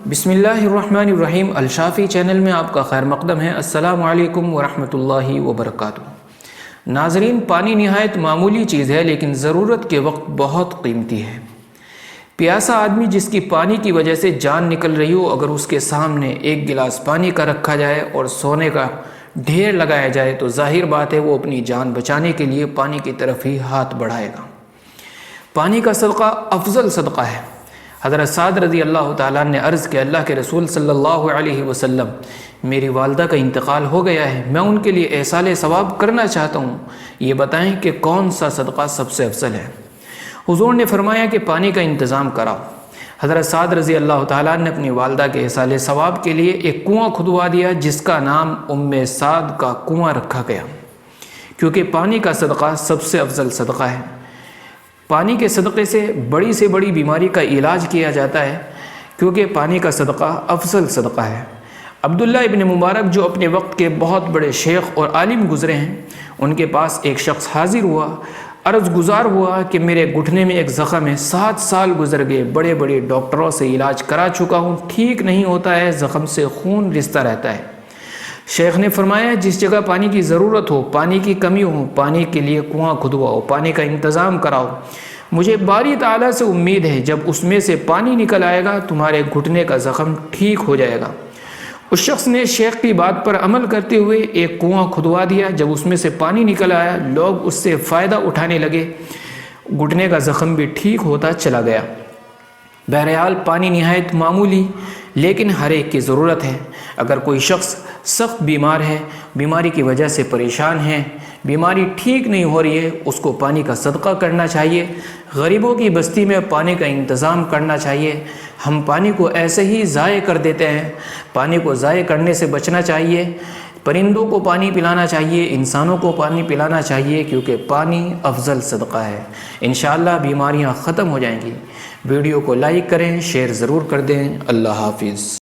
بسم اللہ الرحمن الرحیم الشافی چینل میں آپ کا خیر مقدم ہے۔ السلام علیکم ورحمۃ اللہ وبرکاتہ۔ ناظرین، پانی نہایت معمولی چیز ہے لیکن ضرورت کے وقت بہت قیمتی ہے۔ پیاسا آدمی جس کی پانی کی وجہ سے جان نکل رہی ہو، اگر اس کے سامنے ایک گلاس پانی کا رکھا جائے اور سونے کا ڈھیر لگایا جائے تو ظاہر بات ہے وہ اپنی جان بچانے کے لیے پانی کی طرف ہی ہاتھ بڑھائے گا۔ پانی کا صدقہ افضل صدقہ ہے۔ حضرت سعد رضی اللہ تعالیٰ نے عرض کیا، اللہ کے رسول صلی اللہ علیہ وسلم، میری والدہ کا انتقال ہو گیا ہے، میں ان کے لیے احصال ثواب کرنا چاہتا ہوں، یہ بتائیں کہ کون سا صدقہ سب سے افضل ہے؟ حضور نے فرمایا کہ پانی کا انتظام کراؤ۔ حضرت سعد رضی اللہ تعالیٰ نے اپنی والدہ کے احصال ثواب کے لیے ایک کنواں کھدوا دیا جس کا نام ام سعد کا کنواں رکھا گیا، کیونکہ پانی کا صدقہ سب سے افضل صدقہ ہے۔ پانی کے صدقے سے بڑی بیماری کا علاج کیا جاتا ہے، کیونکہ پانی کا صدقہ افضل صدقہ ہے۔ عبداللہ ابن مبارک جو اپنے وقت کے بہت بڑے شیخ اور عالم گزرے ہیں، ان کے پاس ایک شخص حاضر ہوا، عرض گزار ہوا کہ میرے گھٹنے میں ایک زخم ہے، 7 سال گزر گئے، بڑے ڈاکٹروں سے علاج کرا چکا ہوں، ٹھیک نہیں ہوتا ہے، زخم سے خون رستا رہتا ہے۔ شیخ نے فرمایا، جس جگہ پانی کی ضرورت ہو، پانی کی کمی ہو، پانی کے لیے کنواں کھدواؤ، پانی کا انتظام کراؤ۔ مجھے باری تعالیٰ سے امید ہے جب اس میں سے پانی نکل آئے گا تمہارے گھٹنے کا زخم ٹھیک ہو جائے گا۔ اس شخص نے شیخ کی بات پر عمل کرتے ہوئے ایک کنواں کھدوا دیا۔ جب اس میں سے پانی نکل آیا، لوگ اس سے فائدہ اٹھانے لگے، گھٹنے کا زخم بھی ٹھیک ہوتا چلا گیا۔ بہرحال پانی نہایت معمولی لیکن ہر ایک کی ضرورت ہے۔ اگر کوئی شخص سخت بیمار ہے، بیماری کی وجہ سے پریشان ہے، بیماری ٹھیک نہیں ہو رہی ہے، اس کو پانی کا صدقہ کرنا چاہیے۔ غریبوں کی بستی میں پانی کا انتظام کرنا چاہیے۔ ہم پانی کو ایسے ہی ضائع کر دیتے ہیں، پانی کو ضائع کرنے سے بچنا چاہیے۔ پرندوں کو پانی پلانا چاہیے، انسانوں کو پانی پلانا چاہیے، کیونکہ پانی افضل صدقہ ہے۔ انشاءاللہ بیماریاں ختم ہو جائیں گی۔ ویڈیو کو لائک کریں، شیئر ضرور کر دیں۔ اللہ حافظ۔